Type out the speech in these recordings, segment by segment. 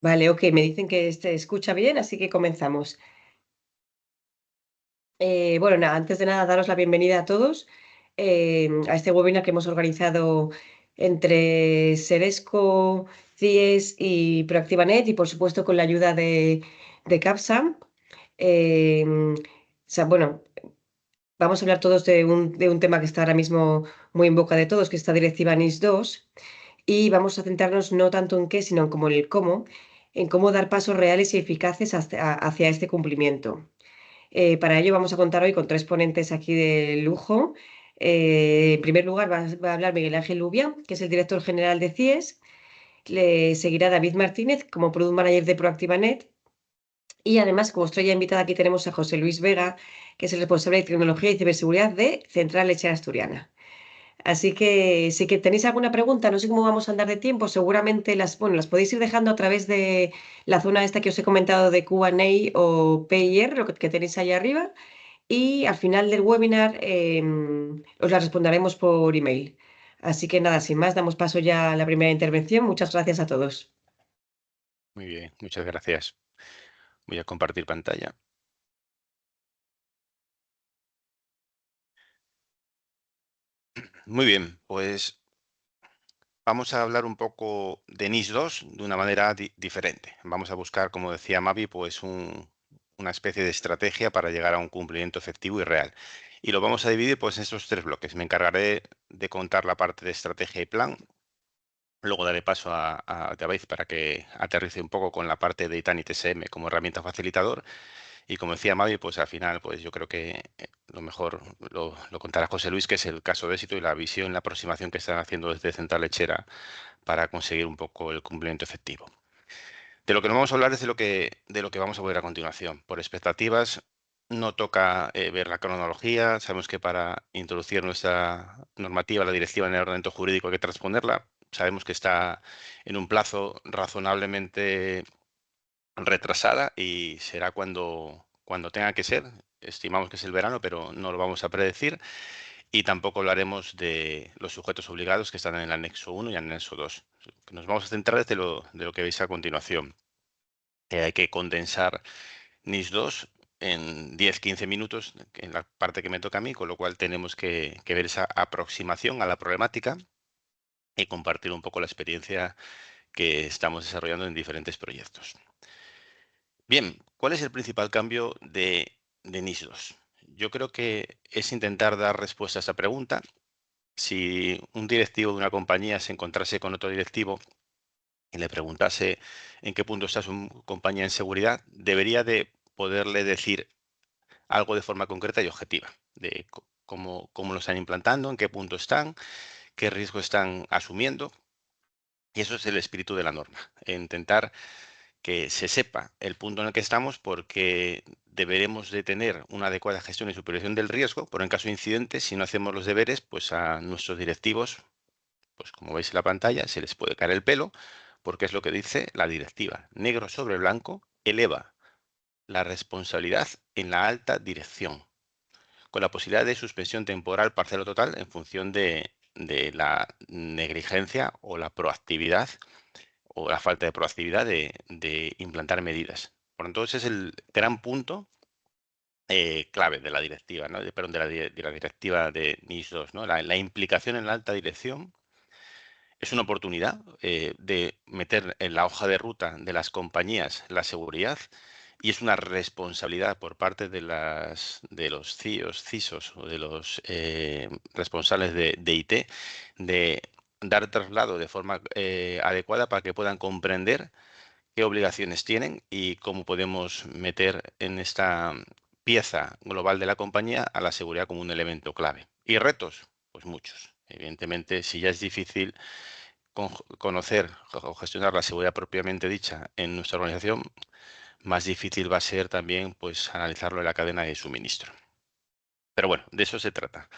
Vale, ok, me dicen que se escucha bien, así que comenzamos. Bueno, nada, antes de nada, daros la bienvenida a todos a este webinar que hemos organizado entre Seresco, CIES y ProactivaNet y, por supuesto, con la ayuda de CAPSA. Bueno, vamos a hablar todos de un tema que está ahora mismo muy en boca de todos, que es esta directiva NIS 2. Y vamos a centrarnos no tanto en qué, sino en cómo el cómo, en cómo dar pasos reales y eficaces hacia este cumplimiento. Para ello vamos a contar hoy con tres ponentes aquí de lujo. En primer lugar va a hablar Miguel Ángel Lubia, que es el director general de CIES. Le seguirá David Martínez como Product Manager de ProactivaNet. Y además, como estrella invitada, aquí tenemos a José Luis Vega, que es el responsable de tecnología y ciberseguridad de Central Lechera Asturiana. Así que si que tenéis alguna pregunta, no sé cómo vamos a andar de tiempo, seguramente las podéis ir dejando a través de la zona esta que os he comentado de Q&A o PIR, lo que tenéis ahí arriba, y al final del webinar os las responderemos por email. Así que nada, sin más, damos paso ya a la primera intervención. Muchas gracias a todos. Muy bien, muchas gracias. Voy a compartir pantalla. Muy bien, pues vamos a hablar un poco de NIS 2 de una manera diferente. Vamos a buscar, como decía Mavi, pues una especie de estrategia para llegar a un cumplimiento efectivo y real. Y lo vamos a dividir pues en estos tres bloques. Me encargaré de contar la parte de estrategia y plan. Luego daré paso a David para que aterrice un poco con la parte de Itanit TSM como herramienta facilitador. Y como decía Mavi, pues al final, pues yo creo que lo mejor lo contará José Luis, que es el caso de éxito y la visión, la aproximación que están haciendo desde Central Lechera para conseguir un poco el cumplimiento efectivo. De lo que no vamos a hablar es de lo que vamos a ver a continuación. Por expectativas, no toca ver la cronología. Sabemos que para introducir nuestra normativa, la directiva en el ordenamiento jurídico, hay que transponerla. Sabemos que está en un plazo razonablemente retrasada y será cuando tenga que ser. Estimamos que es el verano, pero no lo vamos a predecir. Y tampoco hablaremos de los sujetos obligados que están en el anexo 1 y en el anexo 2. Nos vamos a centrar de lo que veis a continuación. Hay que condensar NIS 2 en 10-15 minutos, en la parte que me toca a mí, con lo cual tenemos que ver esa aproximación a la problemática y compartir un poco la experiencia que estamos desarrollando en diferentes proyectos. Bien, ¿cuál es el principal cambio de NIS 2? Yo creo que es intentar dar respuesta a esa pregunta. Si un directivo de una compañía se encontrase con otro directivo y le preguntase en qué punto está su compañía en seguridad, debería de poderle decir algo de forma concreta y objetiva, de cómo lo están implantando, en qué punto están, qué riesgo están asumiendo. Y eso es el espíritu de la norma, intentar que se sepa el punto en el que estamos, porque deberemos de tener una adecuada gestión y supervisión del riesgo, pero en caso de incidentes, si no hacemos los deberes, pues a nuestros directivos, pues como veis en la pantalla, se les puede caer el pelo, porque es lo que dice la directiva. Negro sobre blanco, eleva la responsabilidad en la alta dirección, con la posibilidad de suspensión temporal, parcial o total, en función de la negligencia o la proactividad o la falta de proactividad de implantar medidas. Por entonces es el gran punto clave de la directiva, ¿no? Perdón, de la directiva de NIS 2, ¿no? La implicación en la alta dirección es una oportunidad de meter en la hoja de ruta de las compañías la seguridad y es una responsabilidad por parte de los CIOs, CISOs o de los responsables de IT de dar traslado de forma adecuada para que puedan comprender qué obligaciones tienen y cómo podemos meter en esta pieza global de la compañía a la seguridad como un elemento clave. ¿Y retos? Pues muchos. Evidentemente, si ya es difícil conocer o gestionar la seguridad propiamente dicha en nuestra organización, más difícil va a ser también pues, analizarlo en la cadena de suministro. Pero bueno, de eso se trata.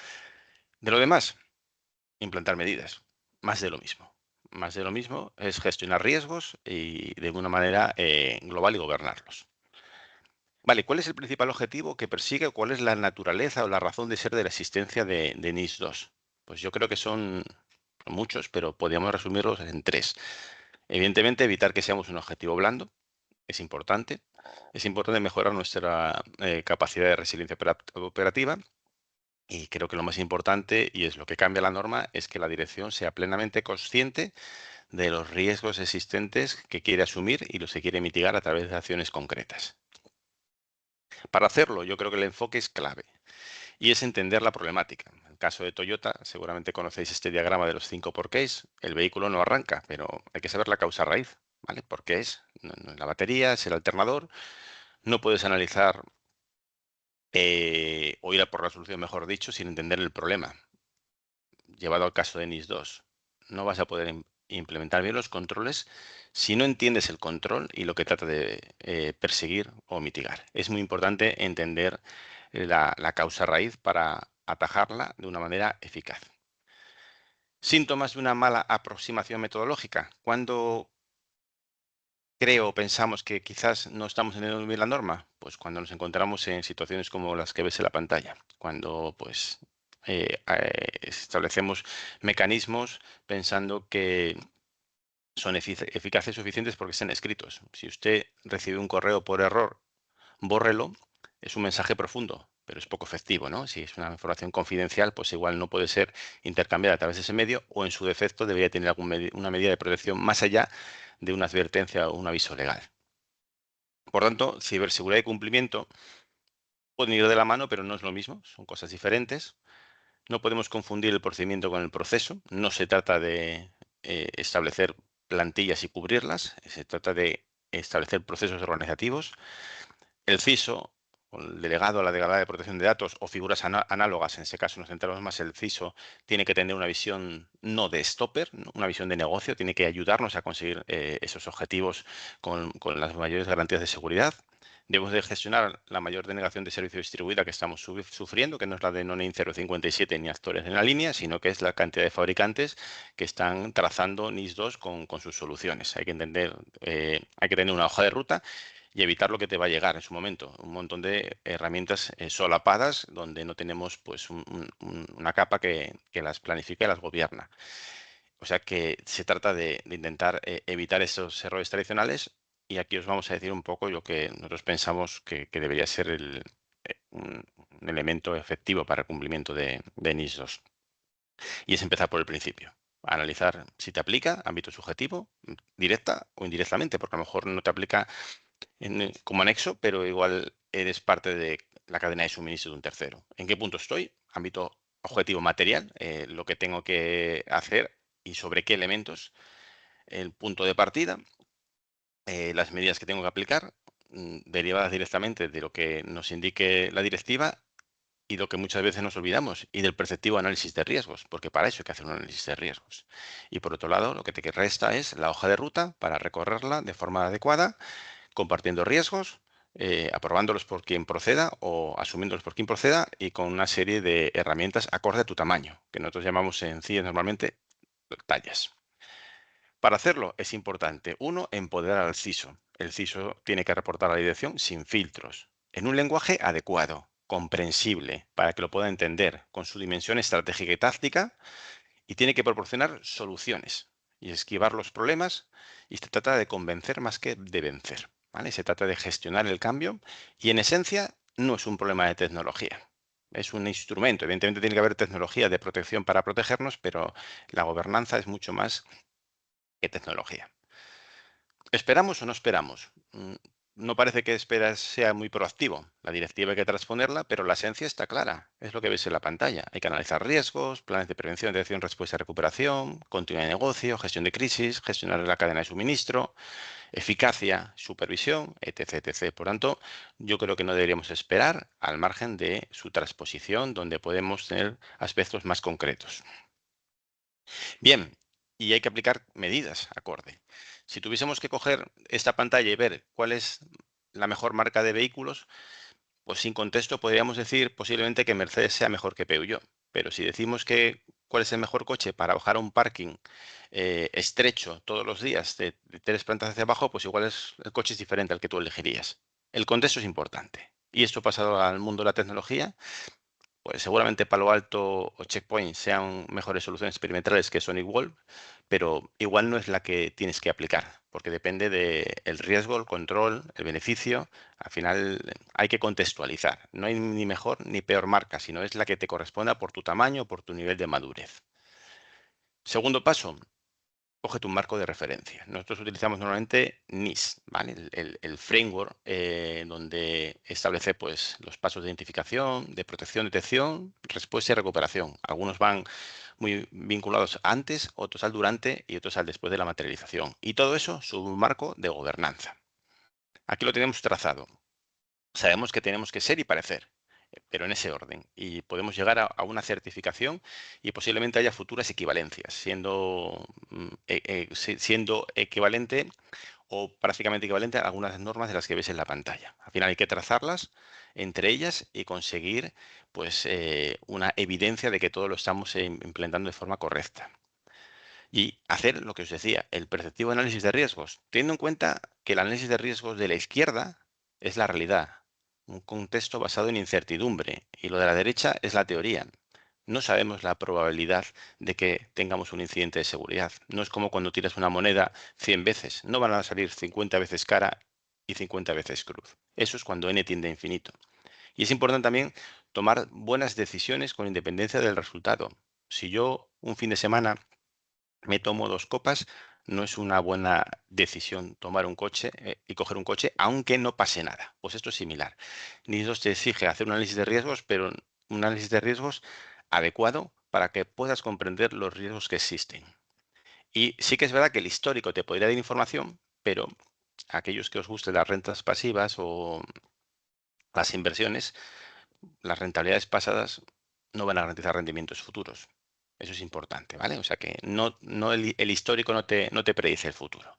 De lo demás, implantar medidas. Más de lo mismo. Más de lo mismo es gestionar riesgos y de una manera global y gobernarlos. Vale, ¿cuál es el principal objetivo que persigue? ¿Cuál es la naturaleza o la razón de ser de la existencia de NIS 2? Pues yo creo que son muchos, pero podríamos resumirlos en tres. Evidentemente, evitar que seamos un objetivo blando es importante. Es importante mejorar nuestra capacidad de resiliencia operativa. Y creo que lo más importante, y es lo que cambia la norma, es que la dirección sea plenamente consciente de los riesgos existentes que quiere asumir y los que quiere mitigar a través de acciones concretas. Para hacerlo, yo creo que el enfoque es clave y es entender la problemática. En el caso de Toyota, seguramente conocéis este diagrama de los 5 porqués. El vehículo no arranca, pero hay que saber la causa raíz, ¿vale? ¿Por qué es? No es la batería, es el alternador. No puedes analizar o ir a por la solución, mejor dicho, sin entender el problema. Llevado al caso de NIS 2, no vas a poder implementar bien los controles si no entiendes el control y lo que trata de perseguir o mitigar. Es muy importante entender la causa raíz para atajarla de una manera eficaz. Síntomas de una mala aproximación metodológica. Cuando creo o pensamos que quizás no estamos entendiendo bien la norma, pues cuando nos encontramos en situaciones como las que ves en la pantalla, cuando pues establecemos mecanismos pensando que son eficaces suficientes porque estén escritos. Si usted recibe un correo por error, bórrelo, es un mensaje profundo, pero es poco efectivo, ¿no? Si es una información confidencial, pues igual no puede ser intercambiada a través de ese medio o en su defecto debería tener una medida de protección más allá de una advertencia o un aviso legal. Por tanto, ciberseguridad y cumplimiento pueden ir de la mano, pero no es lo mismo, son cosas diferentes. No podemos confundir el procedimiento con el proceso. No se trata de establecer plantillas y cubrirlas, se trata de establecer procesos organizativos. El CISO, o el delegado a la delegada de protección de datos o figuras análogas, en ese caso nos centramos más, el CISO tiene que tener una visión no de stopper, ¿no? Una visión de negocio, tiene que ayudarnos a conseguir esos objetivos con las mayores garantías de seguridad. Debemos de gestionar la mayor denegación de servicio distribuida que estamos sufriendo, que no es la de NONIN 057 ni actores en la línea, sino que es la cantidad de fabricantes que están trazando NIS 2 con sus soluciones. Hay que entender, hay que tener una hoja de ruta y evitar lo que te va a llegar en su momento. Un montón de herramientas solapadas donde no tenemos pues una capa que las planifica y las gobierna. O sea que se trata de intentar evitar esos errores tradicionales y aquí os vamos a decir un poco lo que nosotros pensamos que debería ser un elemento efectivo para el cumplimiento de NIS 2. Y es empezar por el principio. Analizar si te aplica, ámbito subjetivo, directa o indirectamente, porque a lo mejor no te aplica como anexo, pero igual eres parte de la cadena de suministro de un tercero. ¿En qué punto estoy? Ámbito objetivo material, lo que tengo que hacer y sobre qué elementos. El punto de partida, las medidas que tengo que aplicar, derivadas directamente de lo que nos indique la directiva y lo que muchas veces nos olvidamos, y del perceptivo análisis de riesgos, porque para eso hay que hacer un análisis de riesgos. Y por otro lado, lo que te resta es la hoja de ruta para recorrerla de forma adecuada, compartiendo riesgos, aprobándolos por quien proceda o asumiéndolos por quien proceda y con una serie de herramientas acorde a tu tamaño, que nosotros llamamos en CIE normalmente tallas. Para hacerlo es importante, uno, empoderar al CISO. El CISO tiene que reportar a la dirección sin filtros, en un lenguaje adecuado, comprensible, para que lo pueda entender, con su dimensión estratégica y táctica, y tiene que proporcionar soluciones y esquivar los problemas, y se trata de convencer más que de vencer, ¿vale? Se trata de gestionar el cambio y en esencia no es un problema de tecnología. Es un instrumento. Evidentemente tiene que haber tecnología de protección para protegernos, pero la gobernanza es mucho más que tecnología. ¿Esperamos o no esperamos? No parece que esperas sea muy proactivo. La directiva hay que transponerla, pero la esencia está clara. Es lo que ves en la pantalla. Hay que analizar riesgos, planes de prevención, detección, respuesta y recuperación, continuidad de negocio, gestión de crisis, gestionar la cadena de suministro, eficacia, supervisión, etc, etc. Por tanto, yo creo que no deberíamos esperar al margen de su transposición, donde podemos tener aspectos más concretos. Bien, y hay que aplicar medidas acorde. Si tuviésemos que coger esta pantalla y ver cuál es la mejor marca de vehículos, pues sin contexto podríamos decir posiblemente que Mercedes sea mejor que Peugeot. Pero si decimos que cuál es el mejor coche para bajar a un parking estrecho todos los días de 3 plantas hacia abajo, pues igual el coche es diferente al que tú elegirías. El contexto es importante. Y esto pasado al mundo de la tecnología, Pues seguramente Palo Alto o Checkpoint sean mejores soluciones perimetrales que SonicWall, pero igual no es la que tienes que aplicar, porque depende del riesgo, el control, el beneficio. Al final hay que contextualizar. No hay ni mejor ni peor marca, sino es la que te corresponda por tu tamaño, por tu nivel de madurez. Segundo paso, coge tu marco de referencia. Nosotros utilizamos normalmente NIST, ¿vale? El framework donde establece pues, los pasos de identificación, de protección, detección, respuesta y recuperación. Algunos van muy vinculados antes, otros al durante y otros al después de la materialización. Y todo eso sobre un marco de gobernanza. Aquí lo tenemos trazado. Sabemos que tenemos que ser y parecer, pero en ese orden. Y podemos llegar a una certificación y posiblemente haya futuras equivalencias, siendo equivalente o prácticamente equivalente a algunas normas de las que ves en la pantalla. Al final hay que trazarlas entre ellas y conseguir pues, una evidencia de que todo lo estamos implementando de forma correcta. Y hacer lo que os decía, el perceptivo análisis de riesgos, teniendo en cuenta que el análisis de riesgos de la izquierda es la realidad, un contexto basado en incertidumbre, y lo de la derecha es la teoría. No sabemos la probabilidad de que tengamos un incidente de seguridad. No es como cuando tiras una moneda 100 veces. No van a salir 50 veces cara y 50 veces cruz. Eso es cuando n tiende a infinito. Y es importante también tomar buenas decisiones con independencia del resultado. Si yo un fin de semana me tomo 2 copas, no es una buena decisión tomar un coche y coger un coche, aunque no pase nada. Pues esto es similar. NIS2 te exige hacer un análisis de riesgos, pero un análisis de riesgos adecuado para que puedas comprender los riesgos que existen. Y sí que es verdad que el histórico te podría dar información, pero aquellos que os gusten las rentas pasivas o las inversiones, las rentabilidades pasadas no van a garantizar rendimientos futuros. Eso es importante, ¿vale? O sea que no el histórico no te predice el futuro.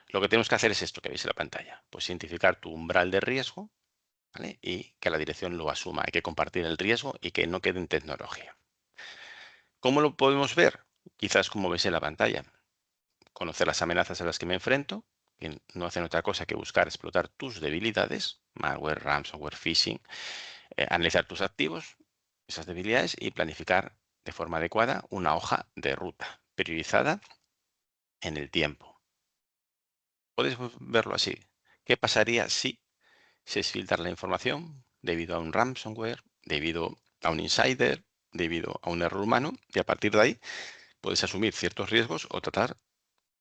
Lo que tenemos que hacer es esto que veis en la pantalla, pues identificar tu umbral de riesgo, ¿vale? Y que la dirección lo asuma. Hay que compartir el riesgo y que no quede en tecnología. ¿Cómo lo podemos ver? Quizás como veis en la pantalla. Conocer las amenazas a las que me enfrento, que no hacen otra cosa que buscar explotar tus debilidades, malware, ransomware, phishing, analizar tus activos, esas debilidades y planificar de forma adecuada una hoja de ruta priorizada en el tiempo. Puedes verlo así. ¿Qué pasaría si se filtra la información debido a un ransomware, debido a un insider, debido a un error humano? Y a partir de ahí puedes asumir ciertos riesgos o tratar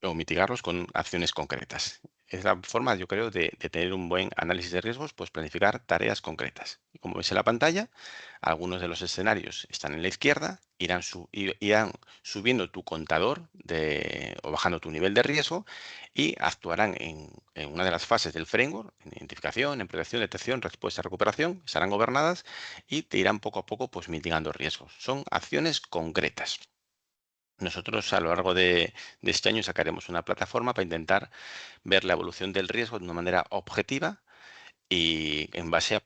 o mitigarlos con acciones concretas. Es la forma, yo creo, de tener un buen análisis de riesgos, pues planificar tareas concretas. Y como ves en la pantalla, algunos de los escenarios están en la izquierda, irán subiendo tu contador o bajando tu nivel de riesgo y actuarán en una de las fases del framework, en identificación, en prevención, detección, respuesta, recuperación, estarán gobernadas y te irán poco a poco pues mitigando riesgos. Son acciones concretas. Nosotros a lo largo de este año sacaremos una plataforma para intentar ver la evolución del riesgo de una manera objetiva y en base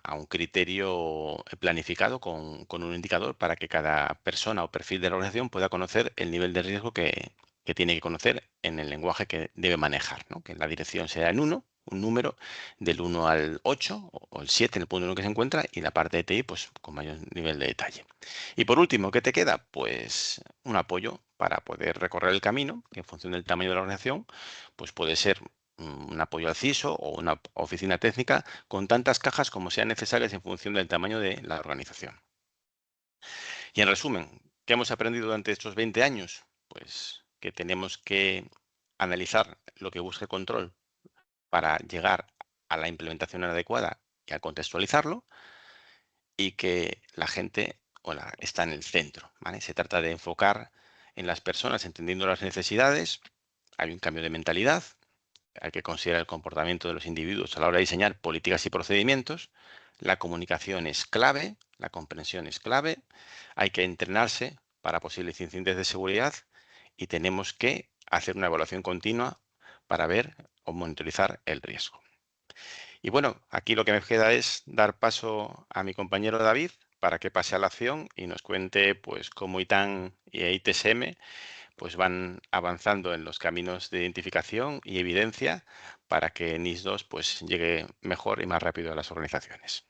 a un criterio planificado con un indicador para que cada persona o perfil de la organización pueda conocer el nivel de riesgo que tiene que conocer en el lenguaje que debe manejar, ¿no? Que la dirección sea en uno, un número del 1 al 8 o el 7 en el punto en el que se encuentra y la parte de TI pues con mayor nivel de detalle. Y por último, ¿qué te queda? Pues un apoyo para poder recorrer el camino, que en función del tamaño de la organización, pues puede ser un apoyo al CISO o una oficina técnica con tantas cajas como sean necesarias en función del tamaño de la organización. Y en resumen, ¿qué hemos aprendido durante estos 20 años? Pues que tenemos que analizar lo que busca el control para llegar a la implementación adecuada y a contextualizarlo y que la gente está en el centro, ¿vale? Se trata de enfocar en las personas entendiendo las necesidades, hay un cambio de mentalidad, hay que considerar el comportamiento de los individuos a la hora de diseñar políticas y procedimientos. La comunicación es clave, la comprensión es clave, hay que entrenarse para posibles incidentes de seguridad y tenemos que hacer una evaluación continua para ver o monitorizar el riesgo. Y bueno, aquí lo que me queda es dar paso a mi compañero David para que pase a la acción y nos cuente pues cómo ITAN y ITSM pues van avanzando en los caminos de identificación y evidencia para que NIS2 pues llegue mejor y más rápido a las organizaciones.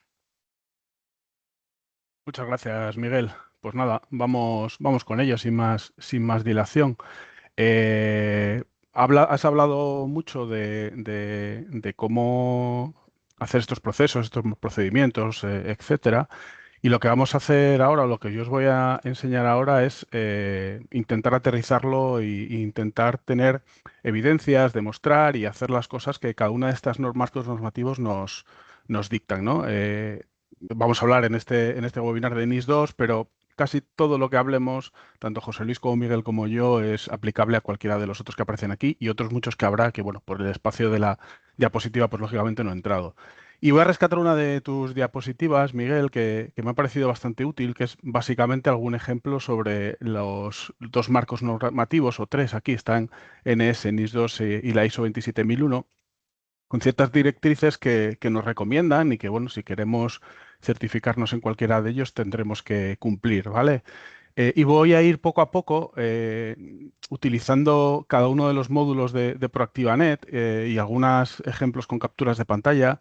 Muchas gracias, Miguel. Pues nada, vamos con ello sin más dilación. Eh, has hablado mucho de cómo hacer estos procesos, estos procedimientos, etcétera. Y lo que vamos a hacer ahora, lo que yo os voy a enseñar ahora es intentar aterrizarlo y intentar tener evidencias, demostrar y hacer las cosas que cada una de estas marcos normativos nos dictan, ¿no? Vamos a hablar en este webinar de NIS 2, pero casi todo lo que hablemos, tanto José Luis como Miguel como yo, es aplicable a cualquiera de los otros que aparecen aquí y otros muchos que habrá que, bueno, por el espacio de la diapositiva, pues lógicamente no he entrado. Y voy a rescatar una de tus diapositivas, Miguel, que me ha parecido bastante útil, que es básicamente algún ejemplo sobre los dos marcos normativos, o tres, aquí están NS, NIS2 y la ISO 27001, con ciertas directrices que nos recomiendan y que, bueno, si queremos certificarnos en cualquiera de ellos tendremos que cumplir, ¿vale? Y voy a ir poco a poco utilizando cada uno de los módulos de ProActivaNet y algunos ejemplos con capturas de pantalla,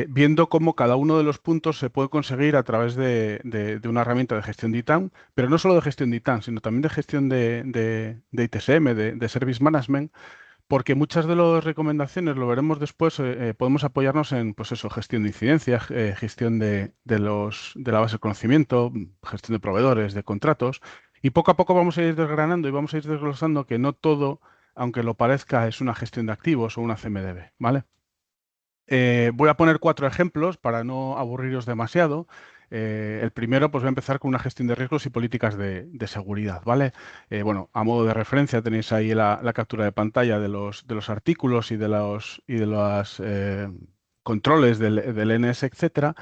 viendo cómo cada uno de los puntos se puede conseguir a través de una herramienta de gestión de ITAM, pero no solo de gestión de ITAM, sino también de gestión de ITSM, de Service Management, porque muchas de las recomendaciones, lo veremos después, podemos apoyarnos en, pues eso, gestión de incidencias, gestión de la base de conocimiento, gestión de proveedores, de contratos, y poco a poco vamos a ir desgranando y vamos a ir desglosando que no todo, aunque lo parezca, es una gestión de activos o una CMDB, ¿vale? Voy a poner cuatro ejemplos para no aburriros demasiado. El primero, pues voy a empezar con una gestión de riesgos y políticas de seguridad, ¿vale? Bueno, a modo de referencia tenéis ahí la captura de pantalla de los artículos y de los controles del NS, etcétera.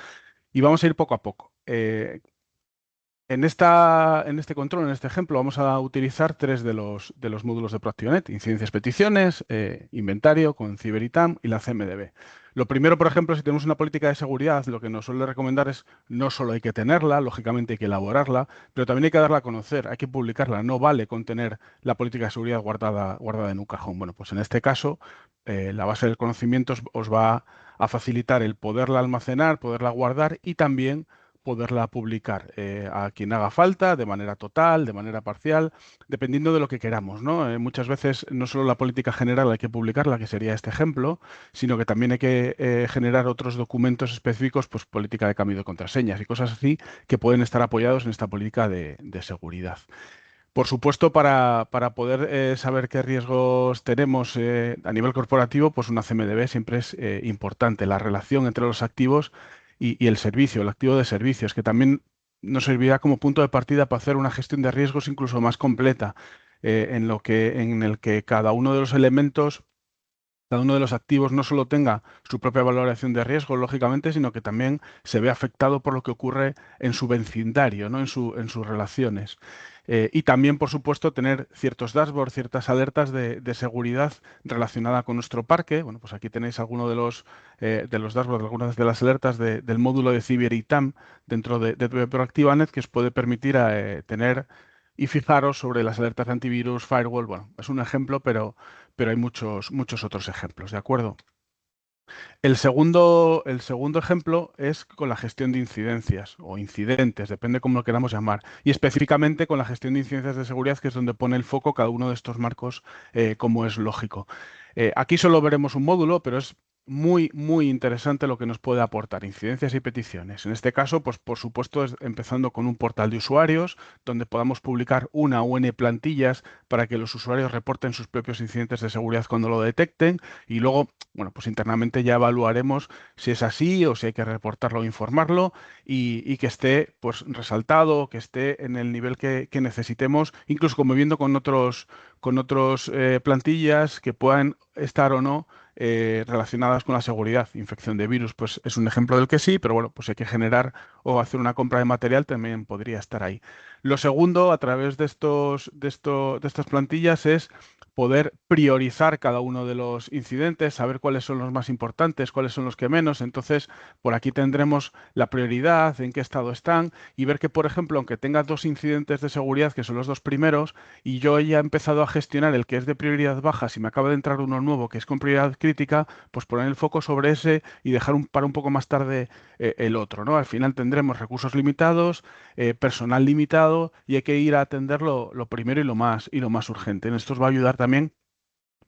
Y vamos a ir poco a poco. En este control, en este ejemplo, vamos a utilizar tres de los módulos de ProActivaNet: incidencias, peticiones, inventario con CiberiTAM y la CMDB. Lo primero, por ejemplo, si tenemos una política de seguridad, lo que nos suele recomendar es no solo hay que tenerla, lógicamente hay que elaborarla, pero también hay que darla a conocer, hay que publicarla. No vale con tener la política de seguridad guardada en un cajón. Bueno, pues en este caso, la base del conocimiento os va a facilitar el poderla almacenar, poderla guardar y también poderla publicar a quien haga falta, de manera total, de manera parcial, dependiendo de lo que queramos, ¿no? Muchas veces no solo la política general hay que publicarla, que sería este ejemplo, sino que también hay que generar otros documentos específicos, pues política de cambio de contraseñas y cosas así, que pueden estar apoyados en esta política de seguridad. Por supuesto, para poder saber qué riesgos tenemos a nivel corporativo, pues una CMDB siempre es importante. La relación entre los activos y el servicio, el activo de servicios, que también nos servirá como punto de partida para hacer una gestión de riesgos incluso más completa, en el que cada uno de los elementos, cada uno de los activos no solo tenga su propia valoración de riesgo, lógicamente, sino que también se ve afectado por lo que ocurre en su vecindario, ¿no? En sus relaciones. Y también, por supuesto, tener ciertos dashboards, ciertas alertas de seguridad relacionada con nuestro parque. Bueno, pues aquí tenéis algunos de los dashboards, algunas de las alertas del módulo de CiberiTAM dentro de ProActivaNet, que os puede permitir tener y fijaros sobre las alertas de antivirus, firewall. Bueno, es un ejemplo, pero hay muchos otros ejemplos, ¿de acuerdo? El segundo ejemplo es con la gestión de incidencias o incidentes, depende cómo lo queramos llamar, y específicamente con la gestión de incidencias de seguridad, que es donde pone el foco cada uno de estos marcos, como es lógico. Aquí solo veremos un módulo, pero es muy interesante lo que nos puede aportar incidencias y peticiones. En este caso, pues por supuesto, es empezando con un portal de usuarios, donde podamos publicar una o n plantillas para que los usuarios reporten sus propios incidentes de seguridad cuando lo detecten, y luego, bueno, pues internamente ya evaluaremos si es así o si hay que reportarlo o informarlo y que esté pues resaltado, que esté en el nivel que necesitemos, incluso conviviendo con otros plantillas que puedan estar o no relacionadas con la seguridad. Infección de virus, pues es un ejemplo del que sí, pero bueno, pues hay que generar o hacer una compra de material también podría estar ahí. Lo segundo, a través de estas plantillas, es poder priorizar cada uno de los incidentes, saber cuáles son los más importantes, cuáles son los que menos. Entonces, por aquí tendremos la prioridad, en qué estado están, y ver que, por ejemplo, aunque tenga 2 incidentes de seguridad, que son los 2 primeros, y yo ya he empezado a gestionar el que es de prioridad baja, si me acaba de entrar uno nuevo que es con prioridad crítica, pues poner el foco sobre ese y dejar para un poco más tarde el otro, ¿no? Al final tendremos recursos limitados, personal limitado, y hay que ir a atender lo primero y lo más urgente. Esto os va a ayudar también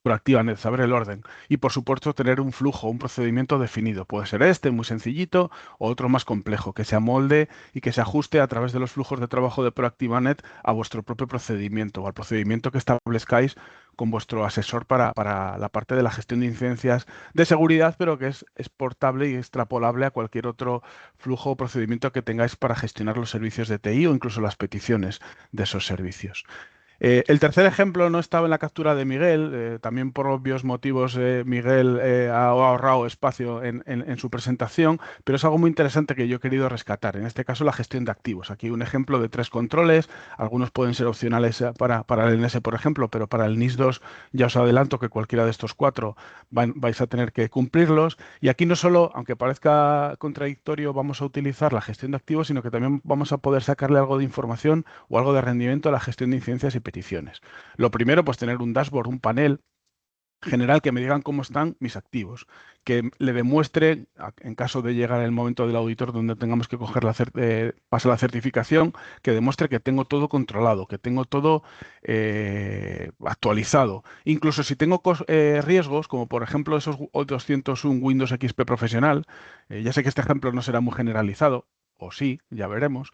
proactivamente, saber el orden y, por supuesto, tener un flujo, un procedimiento definido. Puede ser este, muy sencillito, o otro más complejo, que se amolde y que se ajuste a través de los flujos de trabajo de ProActivaNet a vuestro propio procedimiento o al procedimiento que establezcáis con vuestro asesor para la parte de la gestión de incidencias de seguridad, pero que es exportable y extrapolable a cualquier otro flujo o procedimiento que tengáis para gestionar los servicios de TI o incluso las peticiones de esos servicios. El tercer ejemplo no estaba en la captura de Miguel, también por obvios motivos Miguel ha ahorrado espacio en su presentación, pero es algo muy interesante que yo he querido rescatar, en este caso la gestión de activos. Aquí un ejemplo de 3 controles, algunos pueden ser opcionales para el NS, por ejemplo, pero para el NIS 2 ya os adelanto que cualquiera de estos 4 vais a tener que cumplirlos. Y aquí no solo, aunque parezca contradictorio, vamos a utilizar la gestión de activos, sino que también vamos a poder sacarle algo de información o algo de rendimiento a la gestión de incidencias y peticiones. Lo primero, pues tener un dashboard, un panel general que me digan cómo están mis activos, que le demuestre, en caso de llegar el momento del auditor donde tengamos que coger pasar la certificación, que demuestre que tengo todo controlado, que tengo todo actualizado. Incluso si tengo riesgos, como por ejemplo esos 201 Windows XP profesional, ya sé que este ejemplo no será muy generalizado, o sí, ya veremos,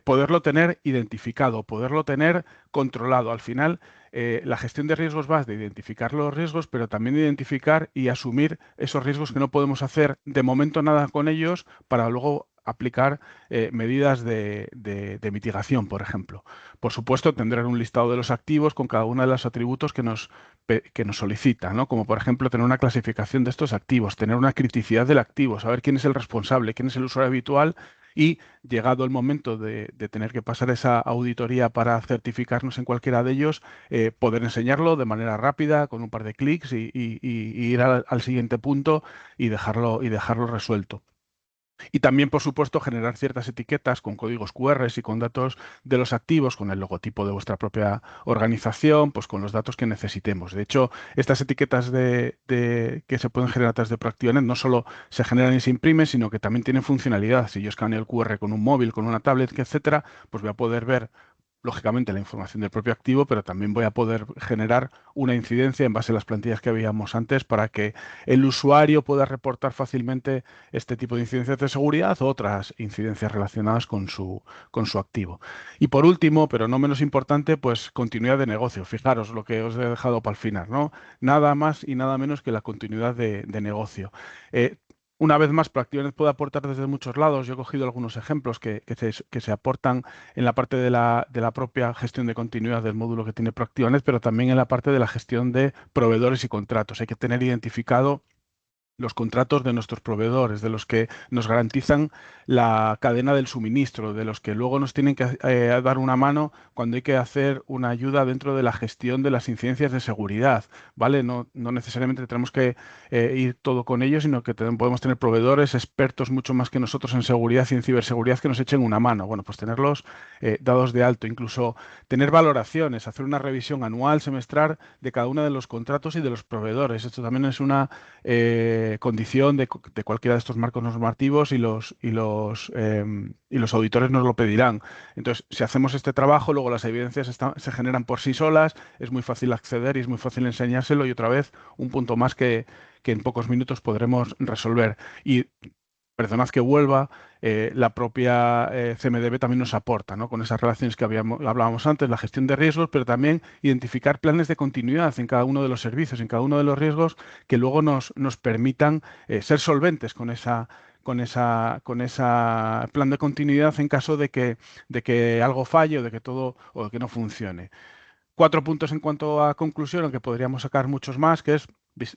poderlo tener identificado, poderlo tener controlado. Al final, la gestión de riesgos va de identificar los riesgos, pero también identificar y asumir esos riesgos que no podemos hacer de momento nada con ellos para luego aplicar medidas de mitigación, por ejemplo. Por supuesto, tendrán un listado de los activos con cada uno de los atributos que nos solicitan, ¿no? Como por ejemplo tener una clasificación de estos activos, tener una criticidad del activo, saber quién es el responsable, quién es el usuario habitual, y llegado el momento de tener que pasar esa auditoría para certificarnos en cualquiera de ellos, poder enseñarlo de manera rápida, con un par de clics y ir al siguiente punto y dejarlo resuelto. Y también, por supuesto, generar ciertas etiquetas con códigos QR y con datos de los activos, con el logotipo de vuestra propia organización, pues con los datos que necesitemos. De hecho, estas etiquetas que se pueden generar a través de ProActivaNet no solo se generan y se imprimen, sino que también tienen funcionalidad. Si yo escaneo el QR con un móvil, con una tablet, etcétera, pues voy a poder ver lógicamente la información del propio activo, pero también voy a poder generar una incidencia en base a las plantillas que veíamos antes para que el usuario pueda reportar fácilmente este tipo de incidencias de seguridad o otras incidencias relacionadas con su activo. Y por último, pero no menos importante, pues continuidad de negocio. Fijaros lo que os he dejado para el final, ¿no? Nada más y nada menos que la continuidad de negocio. Una vez más, ProActivaNet puede aportar desde muchos lados. Yo he cogido algunos ejemplos que se aportan en la parte de la propia gestión de continuidad del módulo que tiene ProActivaNet, pero también en la parte de la gestión de proveedores y contratos. Hay que tener identificado los contratos de nuestros proveedores, de los que nos garantizan la cadena del suministro, de los que luego nos tienen que dar una mano cuando hay que hacer una ayuda dentro de la gestión de las incidencias de seguridad, ¿vale? No necesariamente tenemos que ir todo con ellos, sino que podemos tener proveedores expertos mucho más que nosotros en seguridad y en ciberseguridad que nos echen una mano. Bueno, pues tenerlos dados de alto, incluso tener valoraciones, hacer una revisión anual, semestral de cada uno de los contratos y de los proveedores. Esto también es una condición de cualquiera de estos marcos normativos y los auditores nos lo pedirán. Entonces, si hacemos este trabajo, luego las evidencias se generan por sí solas, es muy fácil acceder y es muy fácil enseñárselo, y otra vez un punto más que en pocos minutos podremos resolver. Y perdonad que vuelva, la propia CMDB también nos aporta, ¿no? Con esas relaciones que hablábamos antes, la gestión de riesgos, pero también identificar planes de continuidad en cada uno de los servicios, en cada uno de los riesgos, que luego nos permitan ser solventes con esa plan de continuidad en caso de que algo falle o de que todo o de que no funcione. 4 puntos en cuanto a conclusión, aunque podríamos sacar muchos más, que es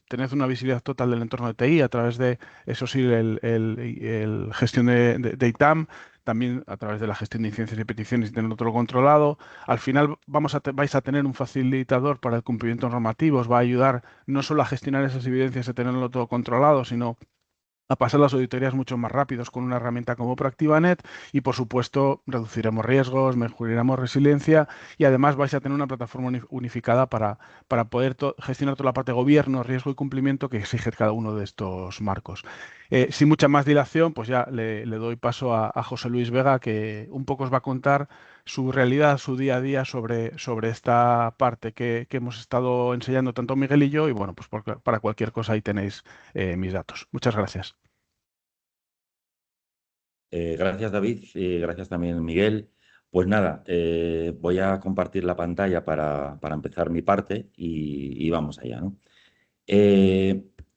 tened una visibilidad total del entorno de TI a través de, eso sí, el gestión de ITAM, también a través de la gestión de incidencias y peticiones y tenerlo todo controlado. Al final vais a tener un facilitador para el cumplimiento normativo, os va a ayudar no solo a gestionar esas evidencias y tenerlo todo controlado, sino a pasar las auditorías mucho más rápidos con una herramienta como ProactivaNet y, por supuesto, reduciremos riesgos, mejoraremos resiliencia y además vais a tener una plataforma unificada para poder gestionar toda la parte de gobierno, riesgo y cumplimiento que exige cada uno de estos marcos. Sin mucha más dilación, pues ya le doy paso a José Luis Vega, que un poco os va a contar su realidad, su día a día sobre esta parte que hemos estado enseñando tanto Miguel y yo, y bueno, pues para cualquier cosa ahí tenéis mis datos. Muchas gracias. Gracias, David, y gracias también, Miguel. Pues nada, voy a compartir la pantalla para empezar mi parte y vamos allá, ¿no?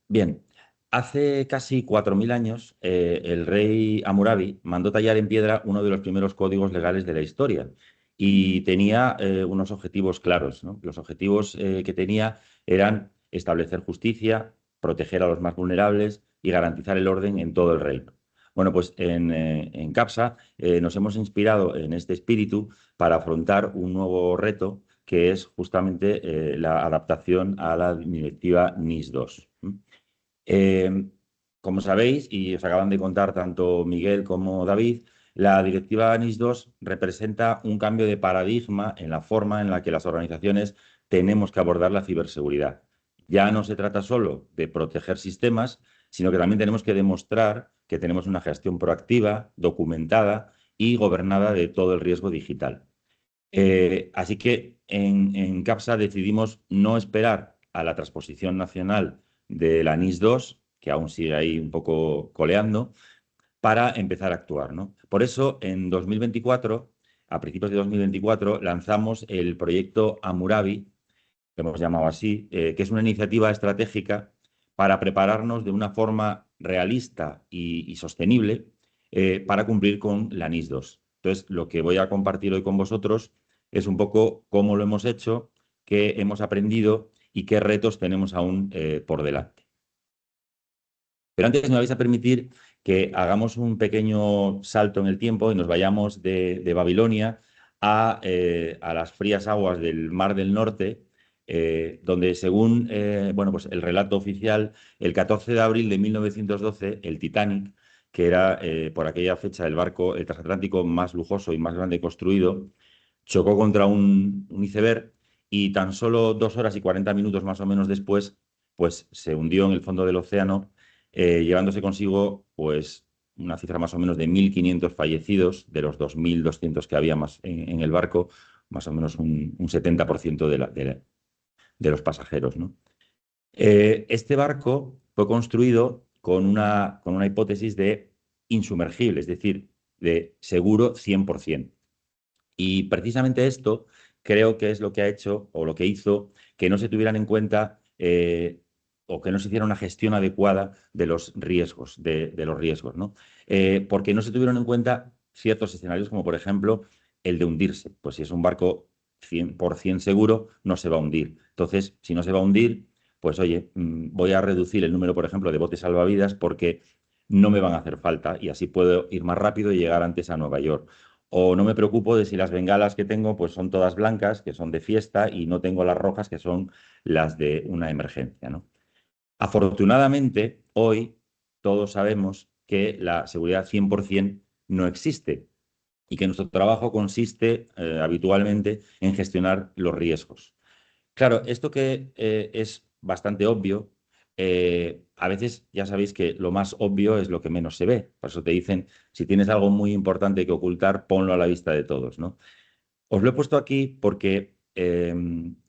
Bien, hace casi 4.000 años el rey Hammurabi mandó tallar en piedra uno de los primeros códigos legales de la historia y tenía unos objetivos claros, ¿no? Los objetivos que tenía eran establecer justicia, proteger a los más vulnerables y garantizar el orden en todo el reino. Bueno, pues en CAPSA nos hemos inspirado en este espíritu para afrontar un nuevo reto que es justamente la adaptación a la directiva NIS2. Como sabéis, y os acaban de contar tanto Miguel como David, la directiva NIS2 representa un cambio de paradigma en la forma en la que las organizaciones tenemos que abordar la ciberseguridad. Ya no se trata solo de proteger sistemas, sino que también tenemos que demostrar que tenemos una gestión proactiva, documentada y gobernada de todo el riesgo digital. Así que en CAPSA decidimos no esperar a la transposición nacional de la NIS2, que aún sigue ahí un poco coleando, para empezar a actuar, ¿no? Por eso, en 2024, a principios de 2024, lanzamos el proyecto Hammurabi, que hemos llamado así, que es una iniciativa estratégica para prepararnos de una forma realista y sostenible para cumplir con la NIS2. Entonces, lo que voy a compartir hoy con vosotros es un poco cómo lo hemos hecho, qué hemos aprendido y qué retos tenemos aún por delante. Pero antes me vais a permitir que hagamos un pequeño salto en el tiempo y nos vayamos de Babilonia a las frías aguas del Mar del Norte, donde según bueno, pues el relato oficial, el 14 de abril de 1912, el Titanic, que era por aquella fecha el barco, el transatlántico más lujoso y más grande construido, chocó contra un iceberg y tan solo 2 horas y 40 minutos más o menos después, pues se hundió en el fondo del océano, llevándose consigo pues una cifra más o menos de 1.500 fallecidos de los 2.200 que había más en el barco, más o menos un 70% de los pasajeros, ¿no? Este barco fue construido con una hipótesis de insumergible, es decir, de seguro 100%. Y precisamente esto creo que es lo que ha hecho o lo que hizo que no se tuvieran en cuenta o que no se hiciera una gestión adecuada de los riesgos, de los riesgos, ¿no? Porque no se tuvieron en cuenta ciertos escenarios, como por ejemplo el de hundirse. Pues si es un barco 100% seguro, no se va a hundir. Entonces, si no se va a hundir, pues oye, voy a reducir el número, por ejemplo, de botes salvavidas porque no me van a hacer falta y así puedo ir más rápido y llegar antes a Nueva York. O no me preocupo de si las bengalas que tengo pues son todas blancas, que son de fiesta, y no tengo las rojas, que son las de una emergencia, ¿no? Afortunadamente, hoy todos sabemos que la seguridad 100% no existe y que nuestro trabajo consiste habitualmente en gestionar los riesgos. Claro, esto que es bastante obvio, a veces ya sabéis que lo más obvio es lo que menos se ve. Por eso te dicen, si tienes algo muy importante que ocultar, ponlo a la vista de todos, ¿no? Os lo he puesto aquí porque,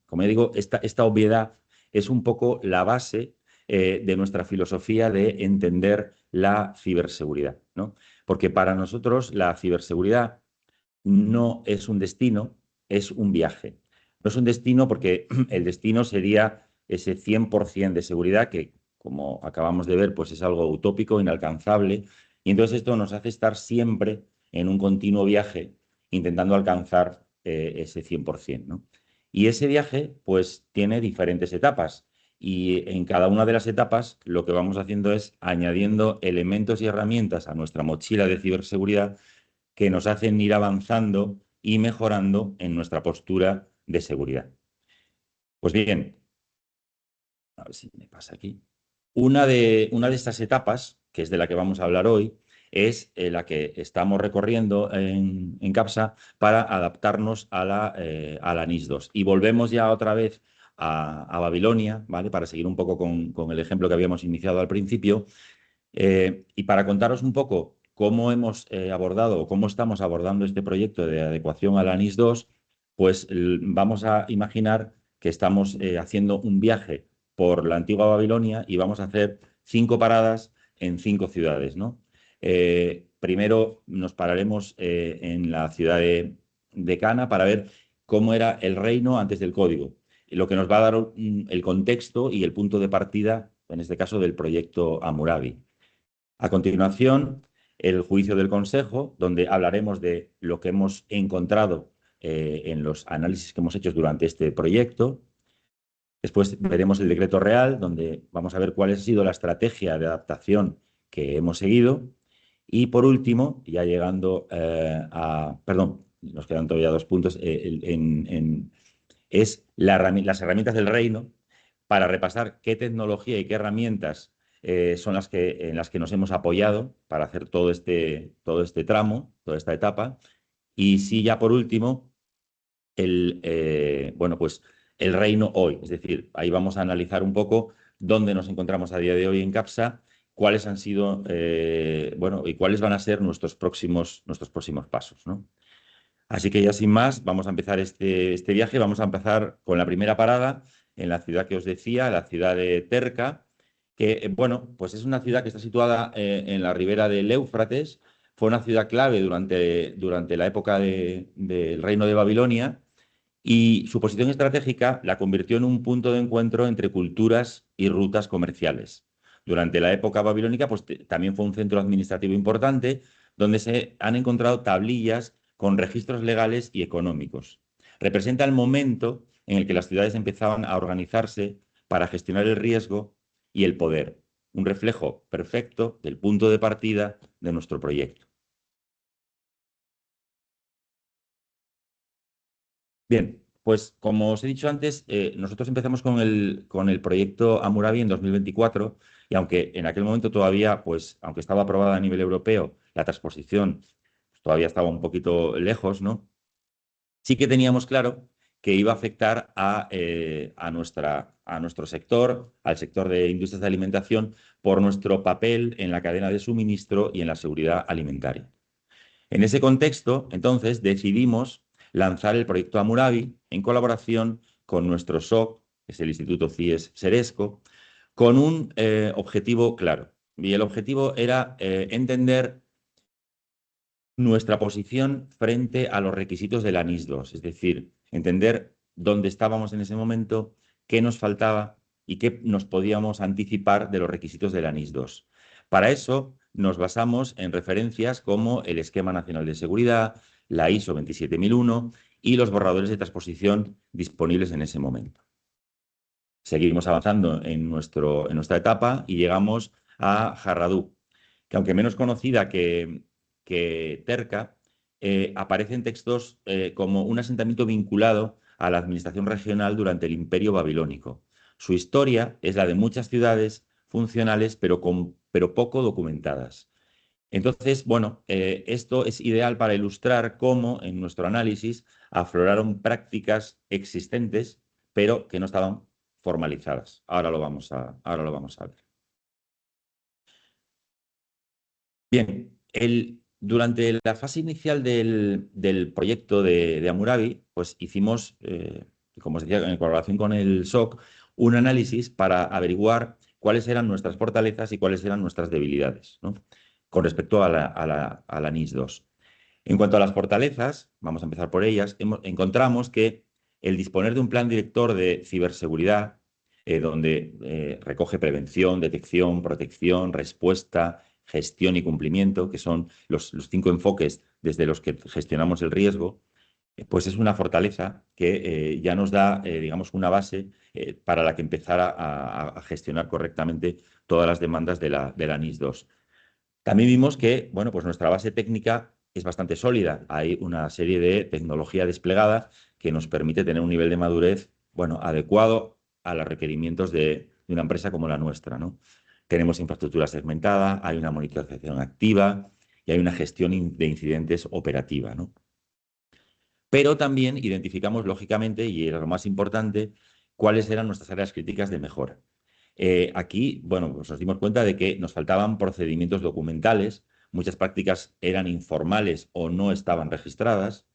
como ya digo, esta obviedad es un poco la base de nuestra filosofía de entender la ciberseguridad, ¿no? Porque para nosotros la ciberseguridad no es un destino, es un viaje. No es un destino porque el destino sería ese 100% de seguridad que, como acabamos de ver, pues es algo utópico, inalcanzable. Y entonces esto nos hace estar siempre en un continuo viaje intentando alcanzar ese 100%, ¿no? Y ese viaje, pues, tiene diferentes etapas. Y en cada una de las etapas lo que vamos haciendo es añadiendo elementos y herramientas a nuestra mochila de ciberseguridad que nos hacen ir avanzando y mejorando en nuestra postura de seguridad. Pues bien, a ver si me pasa aquí. Una de estas etapas, que es de la que vamos a hablar hoy, es la que estamos recorriendo en CAPSA para adaptarnos a la NIS 2. Y volvemos ya otra vez a Babilonia, ¿vale? Para seguir un poco con el ejemplo que habíamos iniciado al principio. Y para contaros un poco cómo hemos abordado o cómo estamos abordando este proyecto de adecuación a la NIS 2, pues vamos a imaginar que estamos haciendo un viaje por la antigua Babilonia y vamos a hacer 5 paradas en 5 ciudades, ¿no? Primero nos pararemos en la ciudad de Cana para ver cómo era el reino antes del código, lo que nos va a dar el contexto y el punto de partida, en este caso, del proyecto Hammurabi. A continuación, el juicio del Consejo, donde hablaremos de lo que hemos encontrado en los análisis que hemos hecho durante este proyecto. Después veremos el decreto real, donde vamos a ver cuál ha sido la estrategia de adaptación que hemos seguido. Y por último, ya llegando perdón, nos quedan todavía 2 puntos, es las herramientas del reino para repasar qué tecnología y qué herramientas son en las que nos hemos apoyado para hacer todo este tramo, toda esta etapa. Y sí, ya por último, bueno, pues el reino hoy. Es decir, ahí vamos a analizar un poco dónde nos encontramos a día de hoy en CAPSA, cuáles han sido, bueno, y cuáles van a ser nuestros próximos pasos, ¿no? Así que ya sin más, vamos a empezar este viaje. Vamos a empezar con la primera parada en la ciudad que os decía, la ciudad de Terca, que, bueno, pues es una ciudad que está situada en la ribera del Éufrates. Fue una ciudad clave durante la época del reino de Babilonia y su posición estratégica la convirtió en un punto de encuentro entre culturas y rutas comerciales. Durante la época babilónica, pues también fue un centro administrativo importante donde se han encontrado tablillas con registros legales y económicos. Representa el momento en el que las ciudades empezaban a organizarse para gestionar el riesgo y el poder, un reflejo perfecto del punto de partida de nuestro proyecto. Bien, pues como os he dicho antes, nosotros empezamos con el proyecto Hammurabi en 2024 y aunque en aquel momento todavía, pues aunque estaba aprobada a nivel europeo, la transposición pues, todavía estaba un poquito lejos, ¿no? Sí que teníamos claro que iba a afectar a nuestro sector, al sector de industrias de alimentación, por nuestro papel en la cadena de suministro y en la seguridad alimentaria. En ese contexto, entonces, decidimos lanzar el proyecto Hammurabi en colaboración con nuestro SOC, que es el Instituto CIES Seresco, con un objetivo claro. Y el objetivo era entender nuestra posición frente a los requisitos de la NIS 2, es decir, entender dónde estábamos en ese momento, qué nos faltaba y qué nos podíamos anticipar de los requisitos de la NIS 2. Para eso nos basamos en referencias como el Esquema Nacional de Seguridad, la ISO 27001 y los borradores de transposición disponibles en ese momento. Seguimos avanzando en nuestra etapa y llegamos a Jarradú, que aunque menos conocida que Terca, aparece en textos como un asentamiento vinculado a la administración regional durante el Imperio Babilónico. Su historia es la de muchas ciudades funcionales, pero poco documentadas. Entonces, bueno, esto es ideal para ilustrar cómo en nuestro análisis afloraron prácticas existentes, pero que no estaban formalizadas. Ahora lo vamos a ver. Bien, durante la fase inicial del proyecto de Hammurabi, pues hicimos, como os decía, en colaboración con el SOC, un análisis para averiguar cuáles eran nuestras fortalezas y cuáles eran nuestras debilidades, ¿no? Con respecto a la NIS 2. En cuanto a las fortalezas, vamos a empezar por ellas, encontramos que el disponer de un plan director de ciberseguridad, donde recoge prevención, detección, protección, respuesta, gestión y cumplimiento, que son los 5 enfoques desde los que gestionamos el riesgo, pues es una fortaleza que ya nos da, digamos, una base para la que empezar a gestionar correctamente todas las demandas de la NIS2. También vimos que, bueno, pues nuestra base técnica es bastante sólida. Hay una serie de tecnología desplegada que nos permite tener un nivel de madurez, bueno, adecuado a los requerimientos de una empresa como la nuestra, ¿no? Tenemos infraestructura segmentada, hay una monitorización activa y hay una gestión de incidentes operativa, ¿no? Pero también identificamos, lógicamente, y era lo más importante, cuáles eran nuestras áreas críticas de mejora. Aquí, bueno, pues nos dimos cuenta de que nos faltaban procedimientos documentales, muchas prácticas eran informales o no estaban registradas,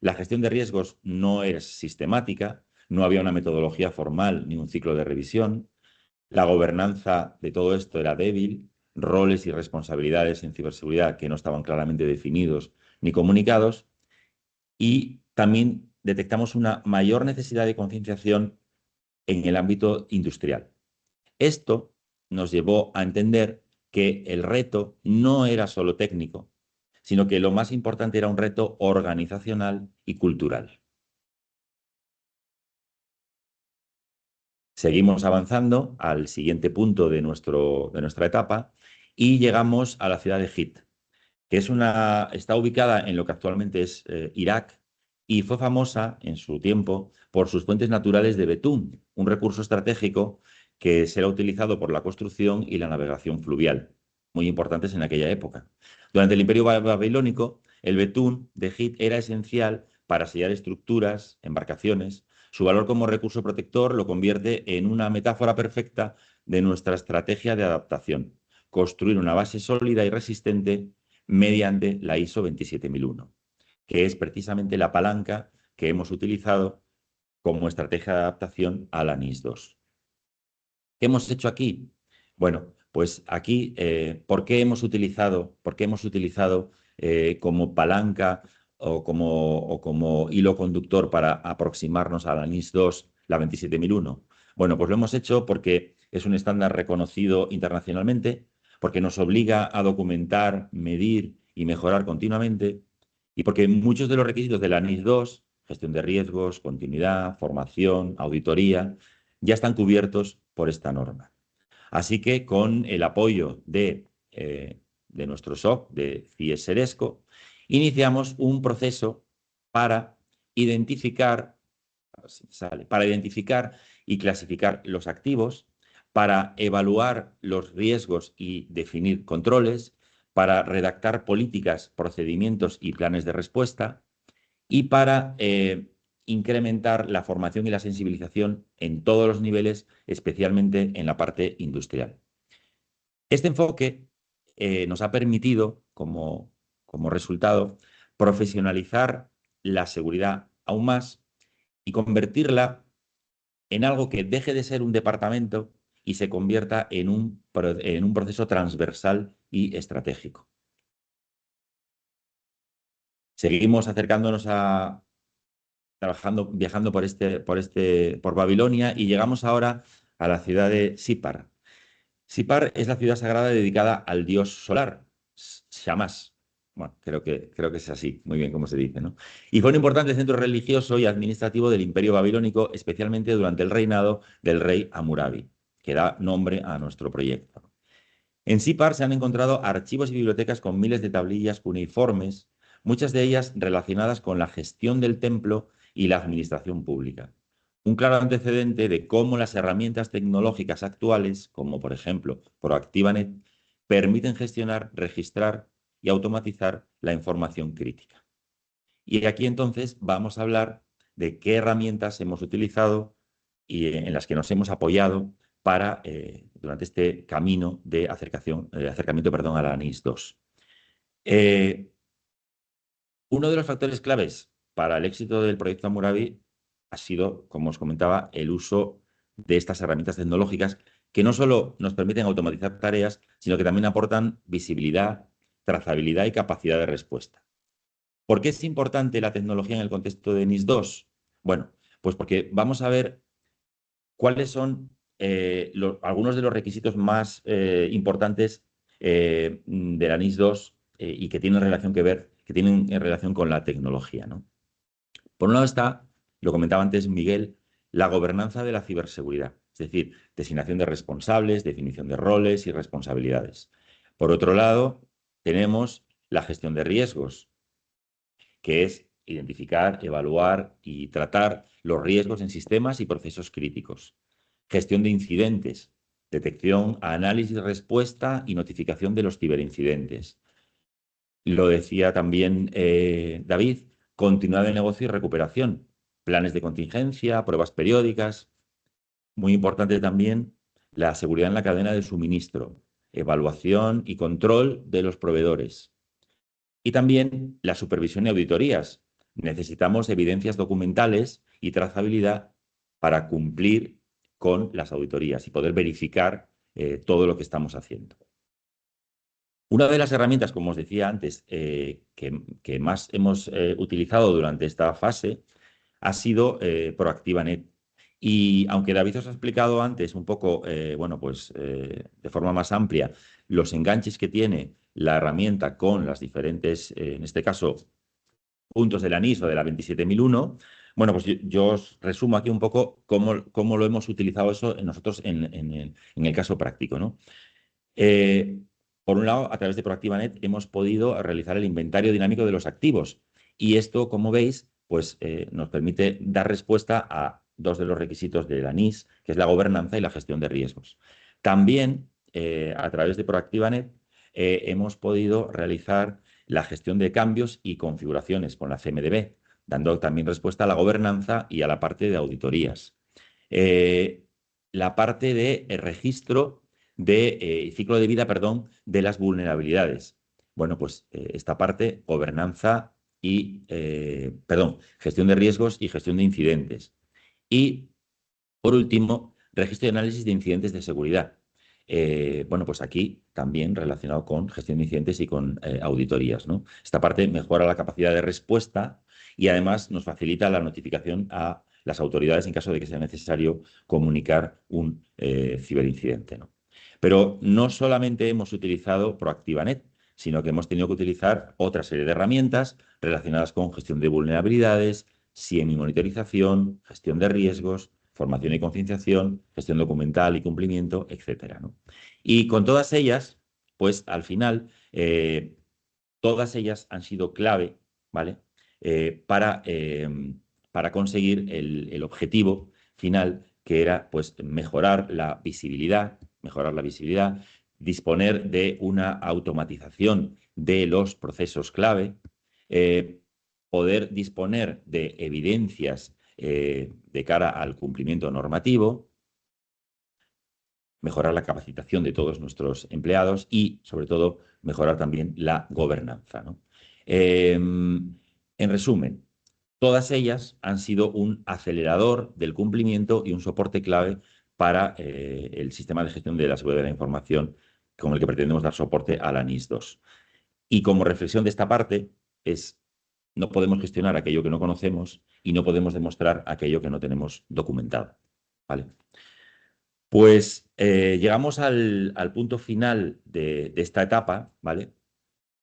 la gestión de riesgos no es sistemática, no había una metodología formal ni un ciclo de revisión, la gobernanza de todo esto era débil, roles y responsabilidades en ciberseguridad que no estaban claramente definidos ni comunicados, y también detectamos una mayor necesidad de concienciación en el ámbito industrial. Esto nos llevó a entender que el reto no era solo técnico, sino que lo más importante era un reto organizacional y cultural. Seguimos avanzando al siguiente punto de nuestra etapa y llegamos a la ciudad de Hit, que está ubicada en lo que actualmente es Irak y fue famosa en su tiempo por sus fuentes naturales de betún, un recurso estratégico que será utilizado por la construcción y la navegación fluvial, muy importantes en aquella época. Durante el Imperio Babilónico, el betún de Hit era esencial para sellar estructuras, embarcaciones. Su valor como recurso protector lo convierte en una metáfora perfecta de nuestra estrategia de adaptación, construir una base sólida y resistente mediante la ISO 27001, que es precisamente la palanca que hemos utilizado como estrategia de adaptación a la NIS2. ¿Qué hemos hecho aquí? Bueno, pues aquí, ¿por qué hemos utilizado como palanca o como hilo conductor para aproximarnos a la NIS2 la 27001? Bueno, pues lo hemos hecho porque es un estándar reconocido internacionalmente, porque nos obliga a documentar, medir y mejorar continuamente, y porque muchos de los requisitos de la NIS2, gestión de riesgos, continuidad, formación, auditoría, ya están cubiertos por esta norma. Así que con el apoyo de nuestro SOC, de CIES Seresco, iniciamos un proceso para identificar y clasificar los activos, para evaluar los riesgos y definir controles, para redactar políticas, procedimientos y planes de respuesta, y para incrementar la formación y la sensibilización en todos los niveles, especialmente en la parte industrial. Este enfoque nos ha permitido, como resultado, profesionalizar la seguridad aún más y convertirla en algo que deje de ser un departamento y se convierta en un proceso transversal y estratégico. Seguimos acercándonos viajando por Babilonia y llegamos ahora a la ciudad de Sipar. Sipar es la ciudad sagrada dedicada al dios solar, Shamash. Bueno, creo que es así, muy bien como se dice, ¿no? Y fue un importante centro religioso y administrativo del Imperio Babilónico, especialmente durante el reinado del rey Hammurabi, que da nombre a nuestro proyecto. En Sipar se han encontrado archivos y bibliotecas con miles de tablillas cuneiformes, muchas de ellas relacionadas con la gestión del templo y la administración pública. Un claro antecedente de cómo las herramientas tecnológicas actuales, como por ejemplo ProActivaNet, permiten gestionar, registrar y automatizar la información crítica. Y aquí entonces vamos a hablar de qué herramientas hemos utilizado y en las que nos hemos apoyado durante este camino de acercamiento a la NIS2. Uno de los factores claves para el éxito del proyecto Hammurabi ha sido, como os comentaba, el uso de estas herramientas tecnológicas que no solo nos permiten automatizar tareas, sino que también aportan visibilidad, trazabilidad y capacidad de respuesta. ¿Por qué es importante la tecnología en el contexto de NIS2? Bueno, pues porque vamos a ver cuáles son algunos de los requisitos más importantes de la NIS2 y que tienen relación con la tecnología, ¿no? Por un lado está, lo comentaba antes Miguel, la gobernanza de la ciberseguridad, es decir, designación de responsables, definición de roles y responsabilidades. Por otro lado, tenemos la gestión de riesgos, que es identificar, evaluar y tratar los riesgos en sistemas y procesos críticos. Gestión de incidentes, detección, análisis, respuesta y notificación de los ciberincidentes. Lo decía también David, continuidad de negocio y recuperación, planes de contingencia, pruebas periódicas. Muy importante también la seguridad en la cadena de suministro, evaluación y control de los proveedores. Y también la supervisión y auditorías. Necesitamos evidencias documentales y trazabilidad para cumplir con las auditorías y poder verificar todo lo que estamos haciendo. Una de las herramientas, como os decía antes, que más hemos utilizado durante esta fase ha sido ProactivaNet. Y aunque David os ha explicado antes un poco, bueno, pues de forma más amplia, los enganches que tiene la herramienta con las diferentes, en este caso, puntos de la NIS o de la 27001, bueno, pues yo os resumo aquí un poco cómo lo hemos utilizado eso nosotros en el caso práctico, ¿no? Por un lado, a través de ProactivaNet hemos podido realizar el inventario dinámico de los activos y esto, como veis, pues nos permite dar respuesta a dos de los requisitos de la NIS, que es la gobernanza y la gestión de riesgos. También, a través de ProactivaNet, hemos podido realizar la gestión de cambios y configuraciones con la CMDB, dando también respuesta a la gobernanza y a la parte de auditorías. La parte de registro de ciclo de vida, perdón, de las vulnerabilidades. Bueno, pues esta parte, gobernanza y, gestión de riesgos y gestión de incidentes. Y, por último, registro y análisis de incidentes de seguridad. Bueno, pues aquí también relacionado con gestión de incidentes y con auditorías, ¿no? Esta parte mejora la capacidad de respuesta y además nos facilita la notificación a las autoridades en caso de que sea necesario comunicar un ciberincidente, ¿no? Pero no solamente hemos utilizado ProactivaNet, sino que hemos tenido que utilizar otra serie de herramientas relacionadas con gestión de vulnerabilidades, SIEM y monitorización, gestión de riesgos, formación y concienciación, gestión documental y cumplimiento, etcétera, ¿no? Y con todas ellas, pues al final, todas ellas han sido clave, ¿vale? Para conseguir el objetivo final, que era pues mejorar la visibilidad, disponer de una automatización de los procesos clave, poder disponer de evidencias de cara al cumplimiento normativo, mejorar la capacitación de todos nuestros empleados y, sobre todo, mejorar también la gobernanza, ¿no? En resumen, todas ellas han sido un acelerador del cumplimiento y un soporte clave para el sistema de gestión de la seguridad de la información con el que pretendemos dar soporte a la NIS 2. Y como reflexión de esta parte es, no podemos gestionar aquello que no conocemos y no podemos demostrar aquello que no tenemos documentado, ¿vale? Pues llegamos al punto final de esta etapa, ¿vale?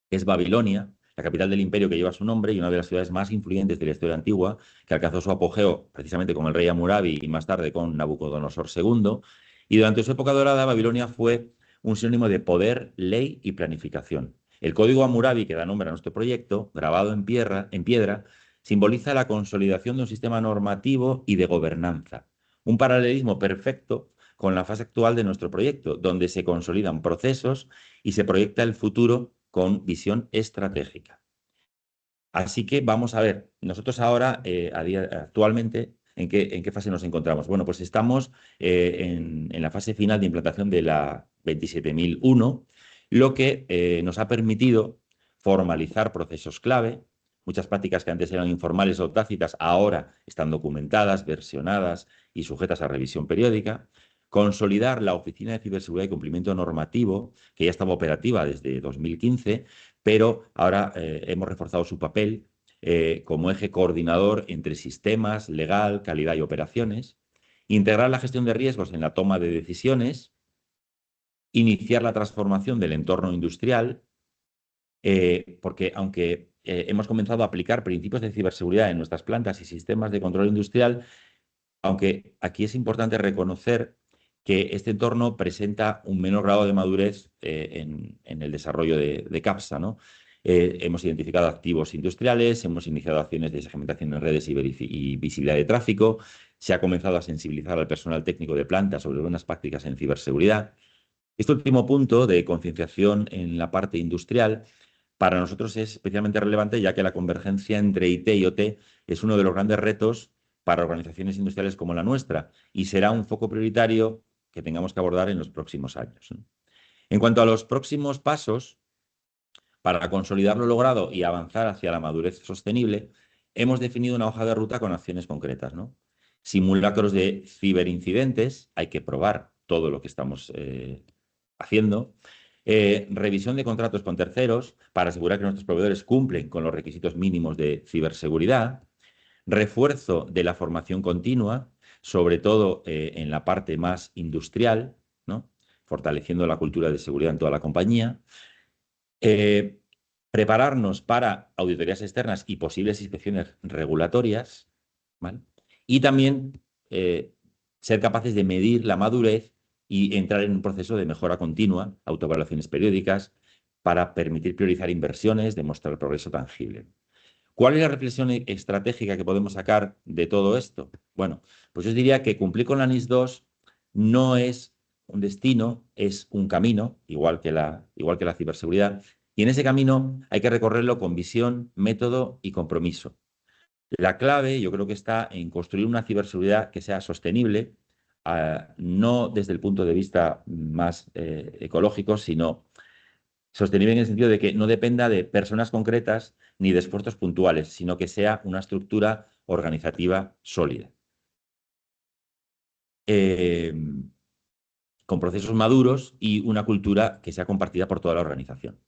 Es Babilonia, la capital del imperio que lleva su nombre y una de las ciudades más influyentes de la historia antigua, que alcanzó su apogeo precisamente con el rey Hammurabi y más tarde con Nabucodonosor II. Y durante su época dorada, Babilonia fue un sinónimo de poder, ley y planificación. El código Hammurabi, que da nombre a nuestro proyecto, grabado en piedra, simboliza la consolidación de un sistema normativo y de gobernanza. Un paralelismo perfecto con la fase actual de nuestro proyecto, donde se consolidan procesos y se proyecta el futuro con visión estratégica. Así que vamos a ver, nosotros ahora, actualmente, ¿en qué fase nos encontramos? Bueno, pues estamos en la fase final de implantación de la 27001, lo que nos ha permitido formalizar procesos clave. Muchas prácticas que antes eran informales o tácitas ahora están documentadas, versionadas y sujetas a revisión periódica. Consolidar la Oficina de Ciberseguridad y Cumplimiento Normativo, que ya estaba operativa desde 2015, pero ahora hemos reforzado su papel como eje coordinador entre sistemas, legal, calidad y operaciones. Integrar la gestión de riesgos en la toma de decisiones. Iniciar la transformación del entorno industrial, porque aunque hemos comenzado a aplicar principios de ciberseguridad en nuestras plantas y sistemas de control industrial, aunque aquí es importante reconocer que este entorno presenta un menor grado de madurez en el desarrollo de CAPSA, ¿no? Hemos identificado activos industriales, hemos iniciado acciones de segmentación en redes y visibilidad de tráfico, se ha comenzado a sensibilizar al personal técnico de planta sobre buenas prácticas en ciberseguridad. Este último punto de concienciación en la parte industrial para nosotros es especialmente relevante, ya que la convergencia entre IT y OT es uno de los grandes retos para organizaciones industriales como la nuestra y será un foco prioritario que tengamos que abordar en los próximos años. En cuanto a los próximos pasos, para consolidar lo logrado y avanzar hacia la madurez sostenible, hemos definido una hoja de ruta con acciones concretas, ¿no? Simulacros de ciberincidentes, hay que probar todo lo que estamos haciendo. Revisión de contratos con terceros para asegurar que nuestros proveedores cumplen con los requisitos mínimos de ciberseguridad. Refuerzo de la formación continua, sobre todo en la parte más industrial, ¿no? Fortaleciendo la cultura de seguridad en toda la compañía. Prepararnos para auditorías externas y posibles inspecciones regulatorias, ¿vale? Y también ser capaces de medir la madurez y entrar en un proceso de mejora continua, autoevaluaciones periódicas, para permitir priorizar inversiones, demostrar progreso tangible. ¿Cuál es la reflexión estratégica que podemos sacar de todo esto? Bueno, pues yo diría que cumplir con la NIS 2 no es un destino, es un camino, igual que la ciberseguridad, y en ese camino hay que recorrerlo con visión, método y compromiso. La clave, yo creo que está en construir una ciberseguridad que sea sostenible, no desde el punto de vista más ecológico, sino sostenible en el sentido de que no dependa de personas concretas ni de esfuerzos puntuales, sino que sea una estructura organizativa sólida. Con procesos maduros y una cultura que sea compartida por toda la organización.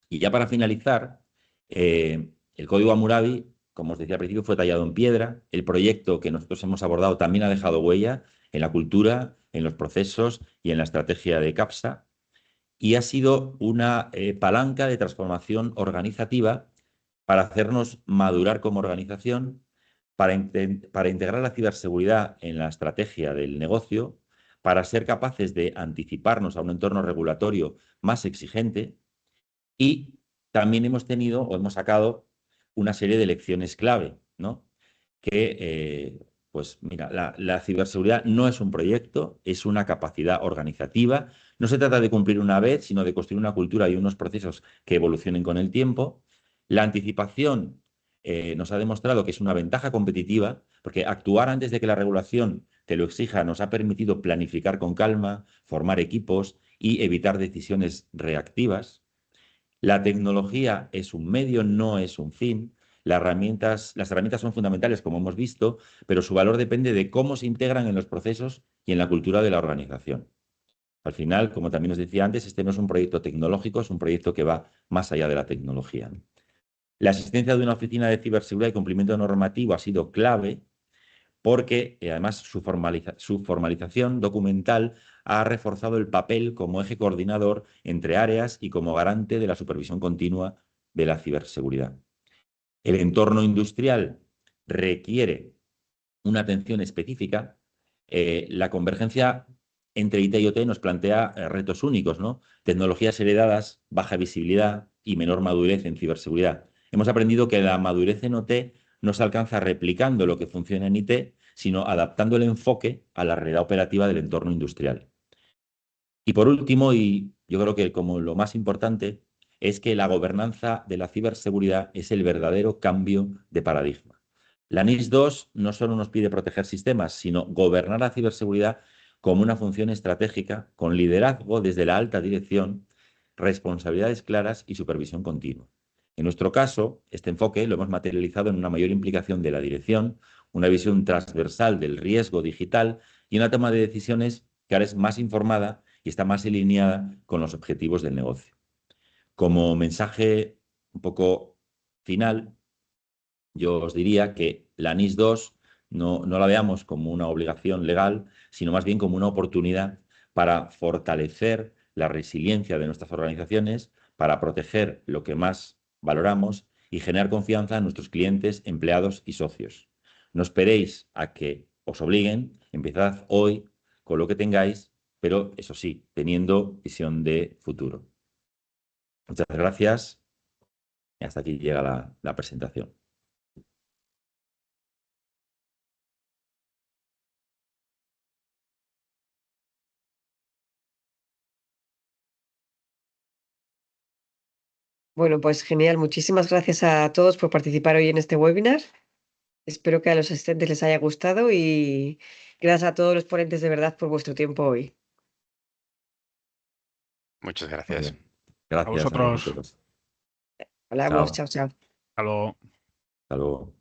Y ya para finalizar, el código Hammurabi, como os decía al principio, fue tallado en piedra. El proyecto que nosotros hemos abordado también ha dejado huella en la cultura, en los procesos y en la estrategia de CAPSA. Y ha sido una palanca de transformación organizativa para hacernos madurar como organización, para integrar la ciberseguridad en la estrategia del negocio, para ser capaces de anticiparnos a un entorno regulatorio más exigente. Y también hemos tenido o hemos sacado una serie de lecciones clave, ¿no? Que, pues mira, la ciberseguridad no es un proyecto, es una capacidad organizativa. No se trata de cumplir una vez, sino de construir una cultura y unos procesos que evolucionen con el tiempo. La anticipación nos ha demostrado que es una ventaja competitiva, porque actuar antes de que la regulación te lo exija nos ha permitido planificar con calma, formar equipos y evitar decisiones reactivas. La tecnología es un medio, no es un fin. Las herramientas son fundamentales, como hemos visto, pero su valor depende de cómo se integran en los procesos y en la cultura de la organización. Al final, como también os decía antes, este no es un proyecto tecnológico, es un proyecto que va más allá de la tecnología. La existencia de una oficina de ciberseguridad y cumplimiento normativo ha sido clave porque además su formalización documental ha reforzado el papel como eje coordinador entre áreas y como garante de la supervisión continua de la ciberseguridad. El entorno industrial requiere una atención específica. La convergencia entre IT y OT nos plantea retos únicos, ¿no? Tecnologías heredadas, baja visibilidad y menor madurez en ciberseguridad. Hemos aprendido que la madurez en OT no se alcanza replicando lo que funciona en IT, sino adaptando el enfoque a la realidad operativa del entorno industrial. Y por último, y yo creo que como lo más importante, es que la gobernanza de la ciberseguridad es el verdadero cambio de paradigma. La NIS 2 no solo nos pide proteger sistemas, sino gobernar la ciberseguridad como una función estratégica, con liderazgo desde la alta dirección, responsabilidades claras y supervisión continua. En nuestro caso, este enfoque lo hemos materializado en una mayor implicación de la dirección, una visión transversal del riesgo digital y una toma de decisiones que ahora es más informada y está más alineada con los objetivos del negocio. Como mensaje un poco final, yo os diría que la NIS 2 no la veamos como una obligación legal, sino más bien como una oportunidad para fortalecer la resiliencia de nuestras organizaciones, para proteger lo que más valoramos y generar confianza en nuestros clientes, empleados y socios. No esperéis a que os obliguen, empezad hoy con lo que tengáis, pero eso sí, teniendo visión de futuro. Muchas gracias y hasta aquí llega la presentación. Bueno, pues genial. Muchísimas gracias a todos por participar hoy en este webinar. Espero que a los asistentes les haya gustado y gracias a todos los ponentes de verdad por vuestro tiempo hoy. Muchas Muy gracias. bien. Gracias a vosotros. vosotros. Hablamos, Chao. chao, chao. Hasta luego. Hasta luego.